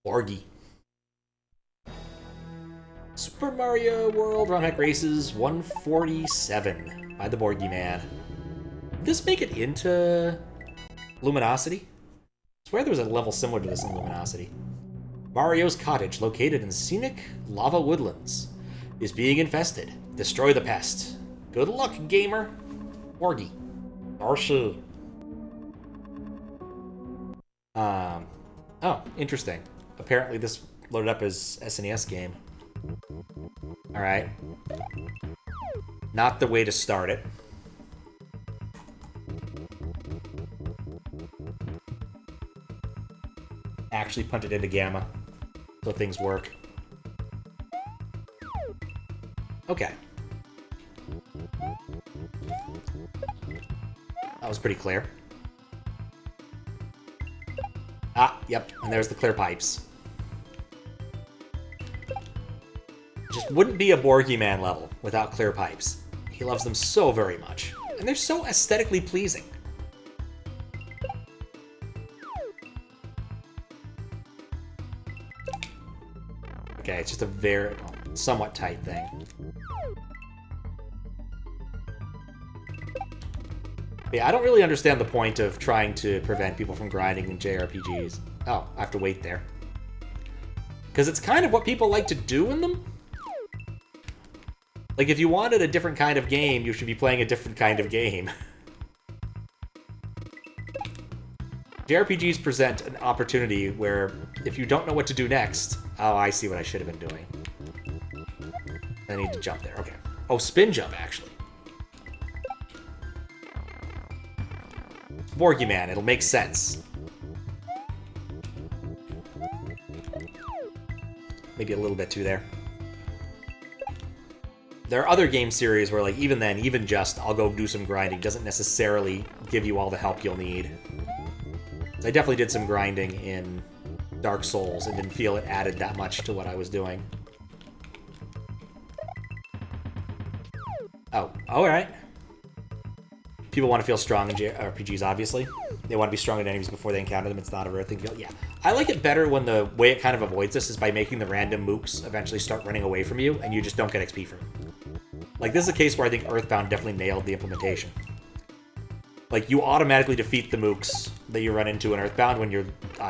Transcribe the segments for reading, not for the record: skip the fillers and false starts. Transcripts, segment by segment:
Borgy. Super Mario World Romhack Races 147 by TheBourgyman. Did this make it into Luminosity? I swear there was a level similar to this in Luminosity. Mario's cottage, located in scenic lava woodlands, is being infested. Destroy the pest. Good luck, gamer. Borgy. Arshi. Oh, interesting. Apparently this loaded up as SNES game. Alright. Not the way to start it. Actually punt it into Gamma, so things work. Okay. That was pretty clear. Ah, yep, and there's the clear pipes. Just wouldn't be a Bourgyman level without clear pipes. He loves them so very much. And they're so aesthetically pleasing. Okay, it's just a very, somewhat tight thing. Yeah, I don't really understand the point of trying to prevent people from grinding in JRPGs. Oh, I have to wait there. Because it's kind of what people like to do in them. Like, if you wanted a different kind of game, you should be playing a different kind of game. JRPGs present an opportunity where, if you don't know what to do next... Oh, I see what I should have been doing. I need to jump there. Okay. Oh, spin jump, actually. Bourgyman, it'll make sense. Maybe a little bit too there. There are other game series where, like, even then, even just, I'll go do some grinding, doesn't necessarily give you all the help you'll need. I definitely did some grinding in Dark Souls and didn't feel it added that much to what I was doing. Oh, alright. People want to feel strong in RPGs, obviously. They want to be strong in enemies before they encounter them. It's not a rare thing to feel. Yeah. I like it better when the way it kind of avoids this is by making the random mooks eventually start running away from you, and you just don't get XP from them. Like, this is a case where I think Earthbound definitely nailed the implementation. Like, you automatically defeat the mooks that you run into in Earthbound when you're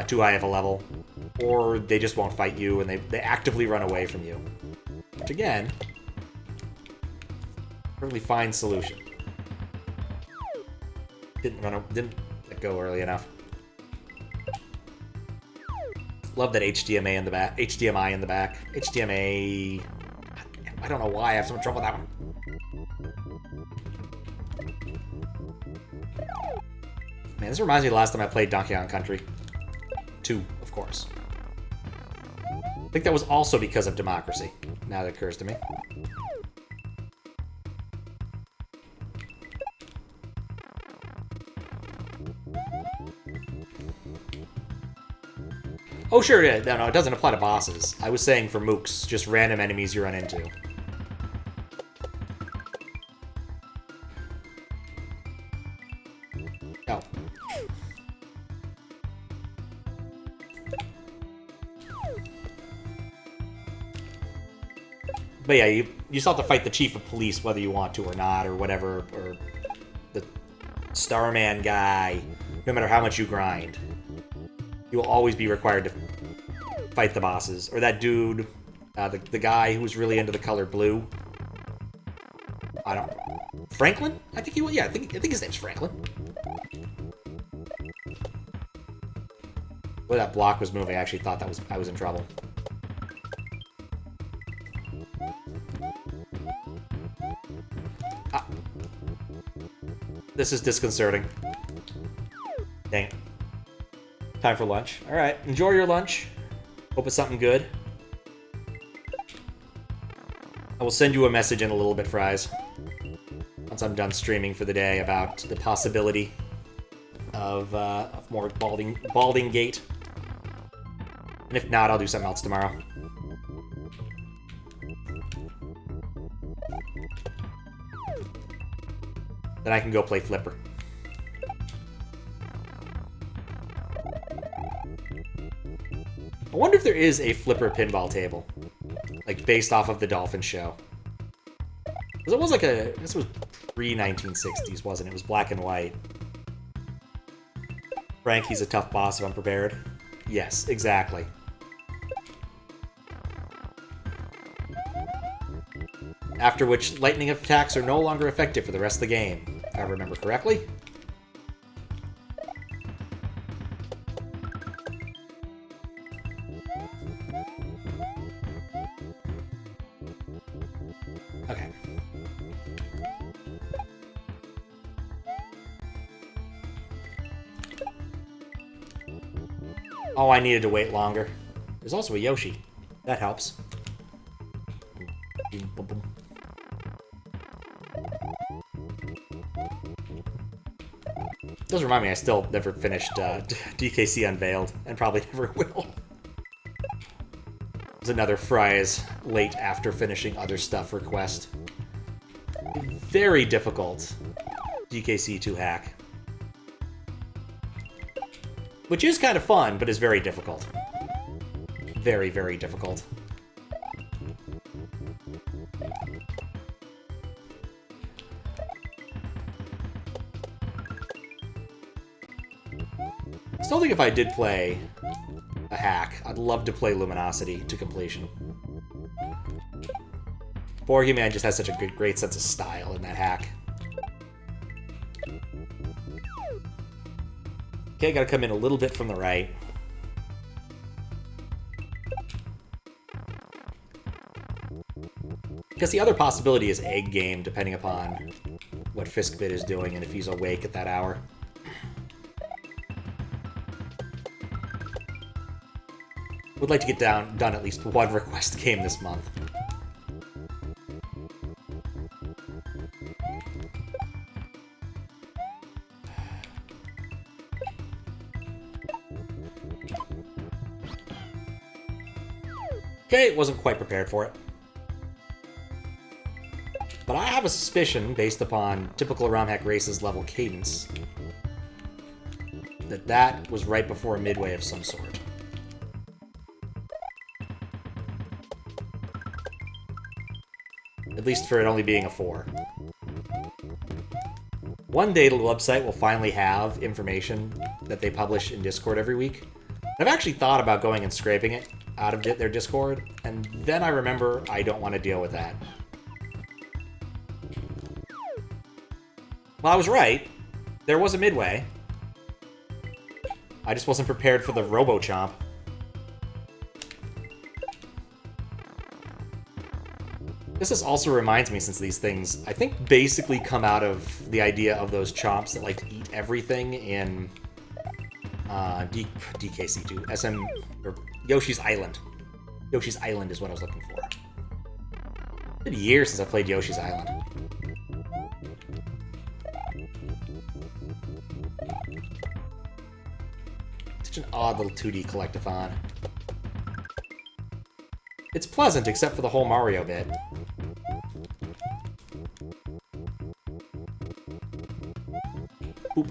too high of a level, or they just won't fight you, and they actively run away from you. Which, again, perfectly fine solution. Didn't let go early enough. Love that HDMI in the back. HDMI in the back. HDMA. I don't know why I have so much trouble with that one. Man, this reminds me of the last time I played Donkey Kong Country 2, of course. I think that was also because of democracy, now that occurs to me. Oh, sure, yeah. No, it doesn't apply to bosses. I was saying for mooks, just random enemies you run into. Oh. But yeah, you still have to fight the chief of police whether you want to or not, or whatever, or the Starman guy, no matter how much you grind. You will always be required to fight the bosses. Or that dude, the guy who was really into the color blue. I don't... Franklin? I think he was... Yeah, I think his name's Franklin. When that block was moving, I actually thought I was in trouble. Ah. This is disconcerting. Dang it. Time for lunch. Alright, enjoy your lunch. Hope it's something good. I will send you a message in a little bit, Fries. Once I'm done streaming for the day about the possibility of more Balding Gate. And if not, I'll do something else tomorrow. Then I can go play Flipper. I wonder if there is a flipper pinball table, like based off of the Dolphin show. Because it was like this was pre-1960s, wasn't it? It was black and white. Frank, he's a tough boss if I'm prepared. Yes, exactly. After which, lightning attacks are no longer effective for the rest of the game, if I remember correctly. Okay. Oh, I needed to wait longer. There's also a Yoshi. That helps. Does remind me, I still never finished DKC Unveiled, and probably never will. There's another Fry's late after finishing other stuff request. Very difficult DKC 2 hack. Which is kind of fun, but is very difficult. Very, very difficult. I still think if I did play a hack, I'd love to play Luminosity to completion. TheBourgyman just has such a great sense of style in that hack. Okay, gotta come in a little bit from the right. Because the other possibility is egg game, depending upon what Fiskbit is doing and if he's awake at that hour. Would like to get done at least one request game this month. Okay, wasn't quite prepared for it. But I have a suspicion, based upon typical Romhack Races level cadence, that that was right before a midway of some sort. At least for it only being a 4. One day the website will finally have information that they publish in Discord every week. I've actually thought about going and scraping it out of their Discord, and then I remember I don't want to deal with that. Well, I was right. There was a midway. I just wasn't prepared for the Robo-Chomp. This also reminds me, since these things, I think, basically come out of the idea of those chomps that like to eat everything in DKC2, or Yoshi's Island. Yoshi's Island is what I was looking for. It's been years since I played Yoshi's Island. Such an odd little 2D collectathon. It's pleasant, except for the whole Mario bit. Boop.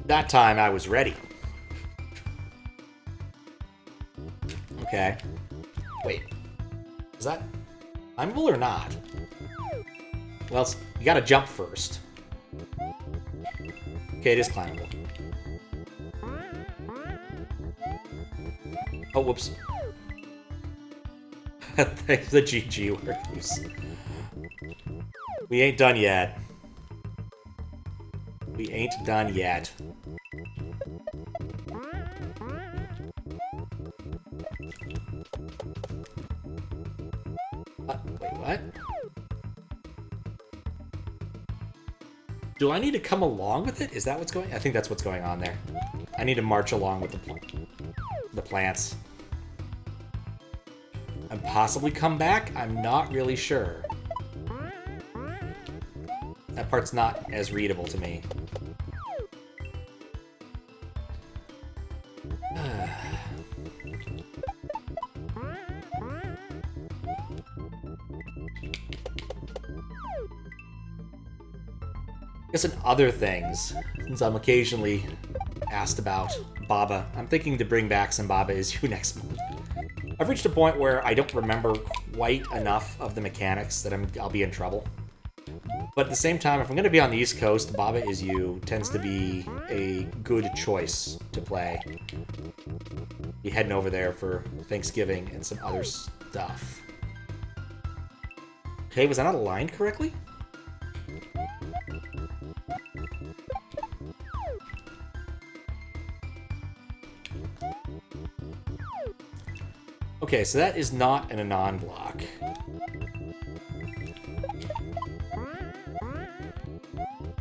That time I was ready. Okay. Wait. Is that climbable or not? Well, you gotta jump first. Okay, it is climbable. Oh, whoops. The GG works. We ain't done yet. We ain't done yet. Wait, what? Do I need to come along with it? Is that what's going on? I think that's what's going on there. I need to march along with the plants. And possibly come back? I'm not really sure. That part's not as readable to me. I guess in other things, since I'm occasionally asked about Baba, I'm thinking to bring back some Baba Is You next month. I've reached a point where I don't remember quite enough of the mechanics that I'll be in trouble. But at the same time, if I'm going to be on the East Coast, Baba Is You tends to be a good choice to play. Be heading over there for Thanksgiving and some other stuff. Okay, was I not aligned correctly? Okay, so that is not an Anon block.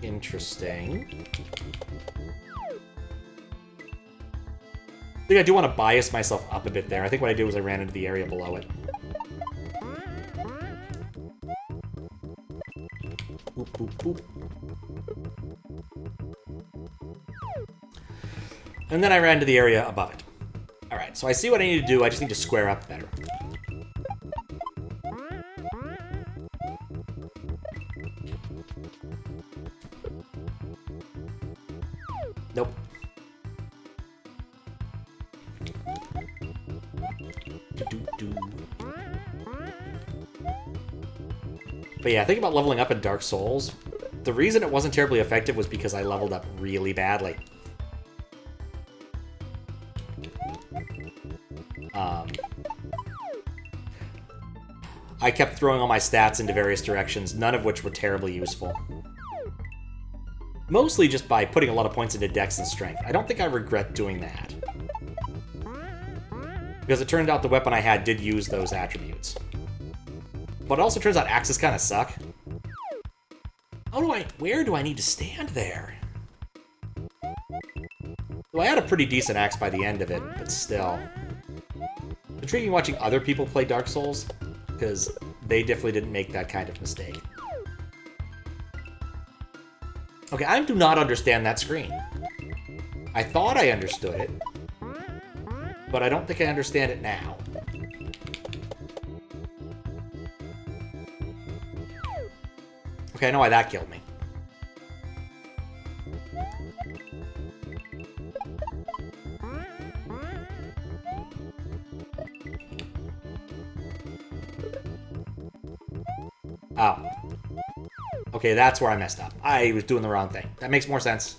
Interesting. I think I do want to bias myself up a bit there. I think what I did was I ran into the area below it. Boop, boop, boop. And then I ran to the area above it. Alright, so I see what I need to do. I just need to square up better. Nope. But yeah, think about leveling up in Dark Souls. The reason it wasn't terribly effective was because I leveled up really badly. I kept throwing all my stats into various directions, none of which were terribly useful. Mostly just by putting a lot of points into Dex and Strength. I don't think I regret doing that. Because it turned out the weapon I had did use those attributes. But it also turns out axes kind of suck. Where do I need to stand there? Well, I had a pretty decent axe by the end of it, but still. It's intriguing watching other people play Dark Souls, because they definitely didn't make that kind of mistake. Okay, I do not understand that screen. I thought I understood it, but I don't think I understand it now. Okay, I know why that killed me. Oh. Okay, that's where I messed up. I was doing the wrong thing. That makes more sense.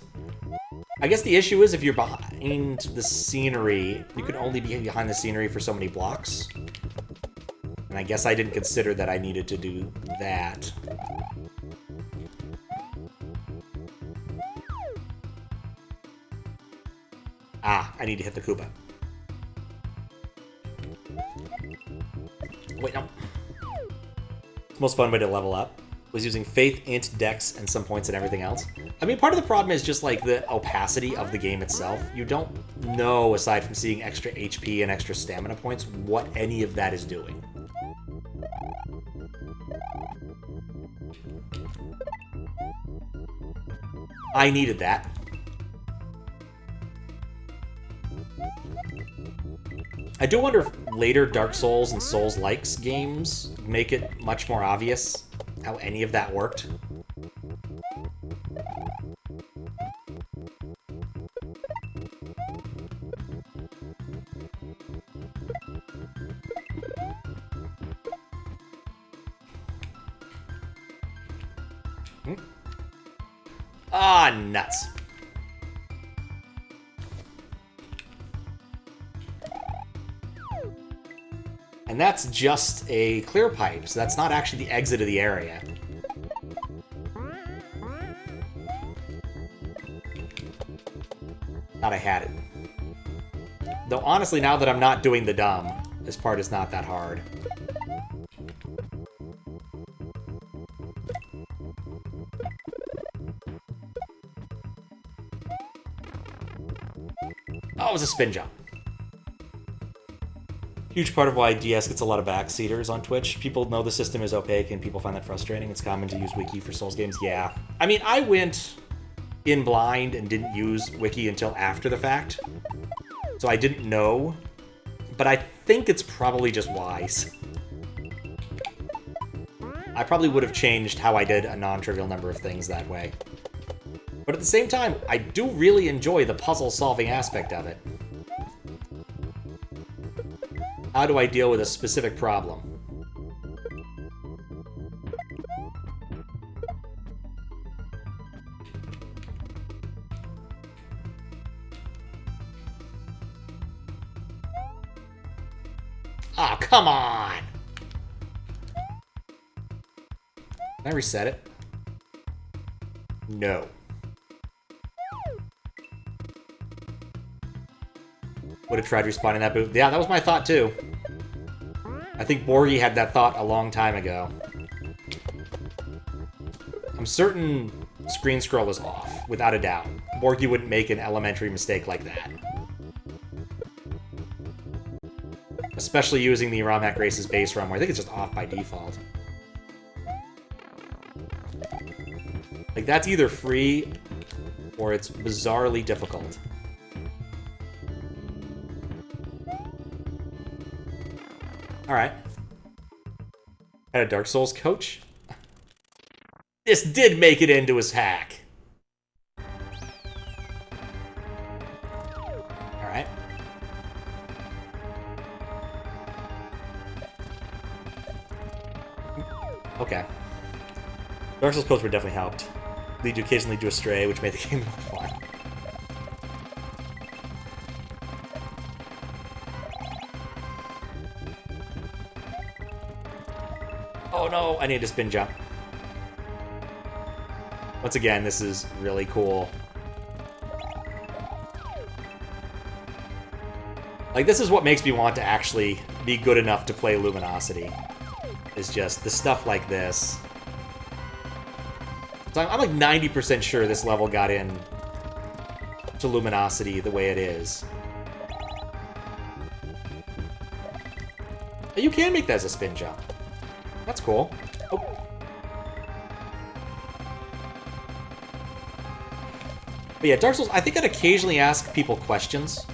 I guess the issue is if you're behind the scenery, you can only be behind the scenery for so many blocks. And I guess I didn't consider that I needed to do that. Ah, I need to hit the Koopa. Wait, no. The most fun way to level up was using Faith, Int, Dex, and some points and everything else. I mean, part of the problem is just, like, the opacity of the game itself. You don't know, aside from seeing extra HP and extra stamina points, what any of that is doing. I needed that. I do wonder if later Dark Souls and Souls-likes games make it much more obvious how any of that worked. Ah, nuts. And that's just a clear pipe, so that's not actually the exit of the area. Thought I had it. Though honestly, now that I'm not doing the dumb, this part is not that hard. Oh, it was a spin jump. Huge part of why DS gets a lot of backseaters on Twitch. People know the system is opaque and people find that frustrating. It's common to use Wiki for Souls games. Yeah. I mean, I went in blind and didn't use Wiki until after the fact. So I didn't know. But I think it's probably just wise. I probably would have changed how I did a non-trivial number of things that way. But at the same time, I do really enjoy the puzzle-solving aspect of it. How do I deal with a specific problem? Oh, come on! Can I reset it? No. Would have tried respawning that boot. Yeah, that was my thought too. I think Borgy had that thought a long time ago. I'm certain screen scroll is off, without a doubt. Borgy wouldn't make an elementary mistake like that. Especially using the Romhack Race's base ROM, where I think it's just off by default. Like, that's either free, or it's bizarrely difficult. Alright. Had a Dark Souls coach? This did make it into his hack. Alright. Okay. Dark Souls coach would definitely helped. Lead you occasionally to astray, which made the game more fun. Oh no, I need to spin jump. Once again, this is really cool. Like, this is what makes me want to actually be good enough to play Luminosity. Is just the stuff like this. So I'm like 90% sure this level got in to Luminosity the way it is. You can make that as a spin jump. That's cool. Oh. But yeah, Dark Souls, I think I'd occasionally ask people questions.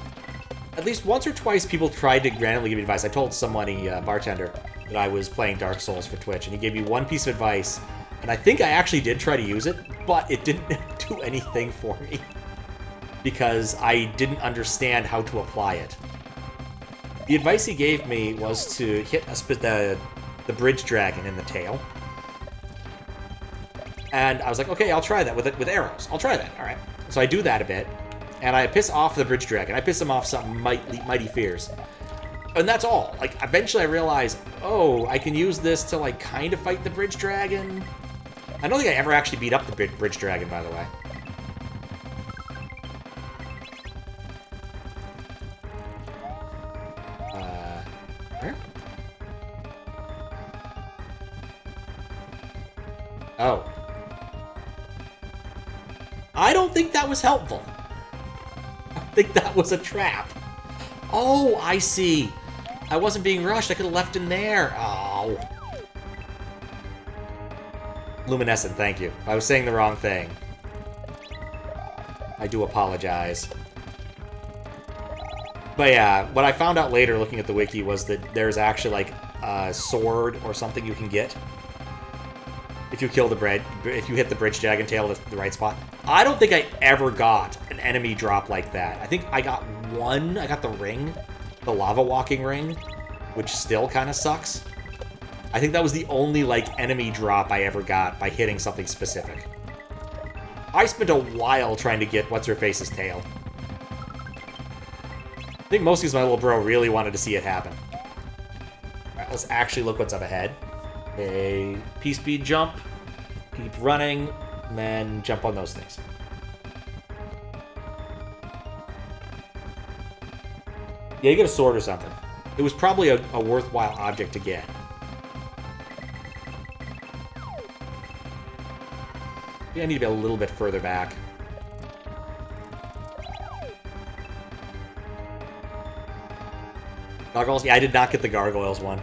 At least once or twice people tried to randomly give me advice. I told somebody, bartender, that I was playing Dark Souls for Twitch, and he gave me one piece of advice, and I think I actually did try to use it, but it didn't do anything for me. Because I didn't understand how to apply it. The advice he gave me was to hit the bridge dragon in the tail. And I was like, okay, I'll try that with arrows. I'll try that, alright. So I do that a bit, and I piss off the bridge dragon. I piss him off something mighty fierce. And that's all. Like, eventually I realized, oh, I can use this to, like, kind of fight the bridge dragon. I don't think I ever actually beat up the bridge dragon, by the way. Where? Oh. I don't think that was helpful. I think that was a trap. Oh, I see. I wasn't being rushed. I could have left him there. Oh. Luminescent, thank you. I was saying the wrong thing. I do apologize. But yeah, what I found out later looking at the wiki was that there's actually like a sword or something you can get if you kill if you hit the bridge dragon tail at the right spot. I don't think I ever got an enemy drop like that. I think I got one. I got the ring, the lava walking ring, which still kind of sucks. I think that was the only like enemy drop I ever got by hitting something specific. I spent a while trying to get what's-her-face's tail. I think mostly because my little bro really wanted to see it happen. Alright, let's actually look what's up ahead. A P-speed jump, keep running, and then jump on those things. Yeah, you get a sword or something. It was probably a worthwhile object to get. I need to be a little bit further back. Gargoyles? Yeah, I did not get the Gargoyles one.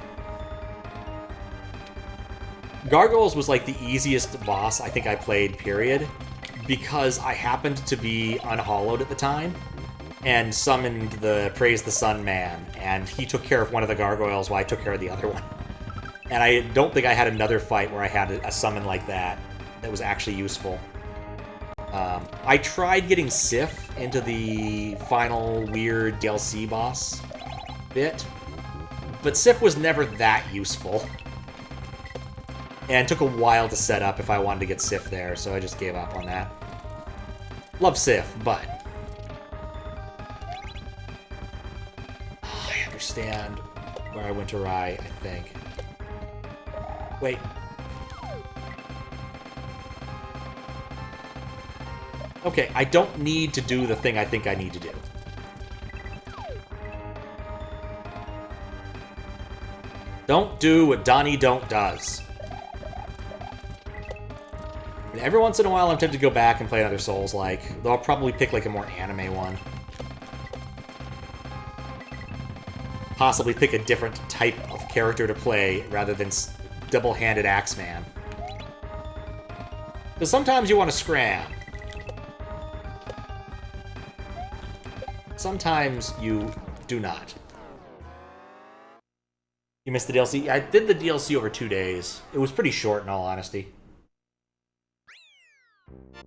Gargoyles was like the easiest boss I think I played, period, because I happened to be unhallowed at the time and summoned the Praise the Sun man, and he took care of one of the Gargoyles while I took care of the other one. And I don't think I had another fight where I had a summon like that that was actually useful. I tried getting Sif into the final weird DLC boss bit, but Sif was never that useful. And it took a while to set up if I wanted to get Sif there, so I just gave up on that. Love Sif, but... I understand where I went awry, I think. Wait. Okay, I don't need to do the thing I think I need to do. Don't do what Donnie Don't does. And every once in a while, I'm tempted to go back and play another Souls-like, though I'll probably pick like a more anime one. Possibly pick a different type of character to play rather than double-handed Axeman. Because sometimes you want to scram. Sometimes you do not. You missed the DLC? I did the DLC over 2 days. It was pretty short, in all honesty.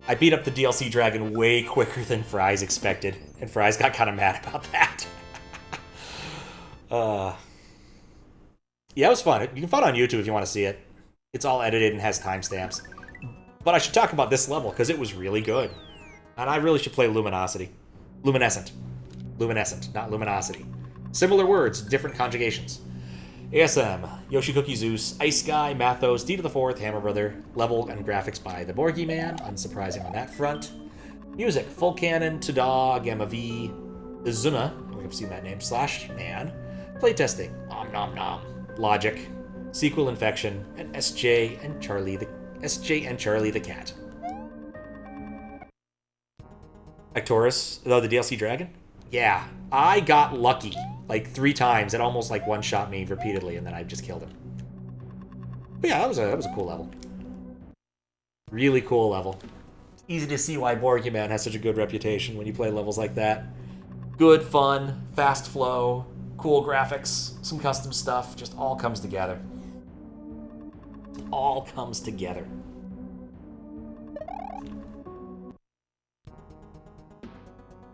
I beat up the DLC dragon way quicker than Fries expected, and Fries got kind of mad about that. Yeah, it was fun. You can find it on YouTube if you want to see it. It's all edited and has timestamps. But I should talk about this level, because it was really good. And I really should play Luminosity. Luminescent. Luminescent, not Luminosity. Similar words, different conjugations. ASM, Yoshi Cookie Zeus, Ice Guy, Mathos, D to the Fourth, Hammer Brother, level and graphics by TheBourgyman, unsurprising on that front. Music, Full Cannon, Tada, Gamma V, Izuna, I think I've seen that name, Slash Man, Playtesting, Om Nom Nom, Logic, Sequel Infection, and SJ and Charlie the Cat. Ictorus, though the DLC Dragon? Yeah, I got lucky. Like 3 times. It almost like one-shot me repeatedly, and then I just killed him. But yeah, that was a cool level. Really cool level. It's easy to see why Bourgyman has such a good reputation when you play levels like that. Good fun, fast flow, cool graphics, some custom stuff, just all comes together. All comes together.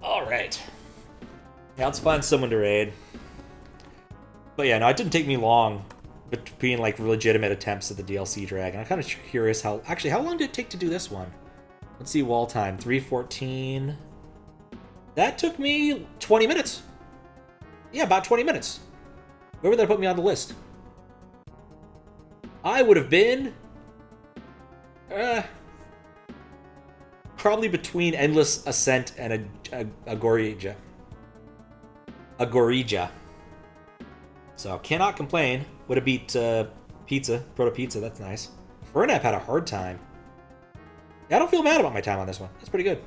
Alright. Now let's find someone to raid. But yeah, no, it didn't take me long between like legitimate attempts at the DLC Dragon. I'm kind of curious how... Actually, how long did it take to do this one? Let's see, wall time. 3:14. That took me 20 minutes. Yeah, about 20 minutes. Where would that put me on the list? I would have been... probably between Endless Ascent and a Gorija. A Gorija. So, cannot complain. Would have beat Pizza, Proto Pizza, that's nice. Fernap had a hard time. Yeah, I don't feel mad about my time on this one. That's pretty good.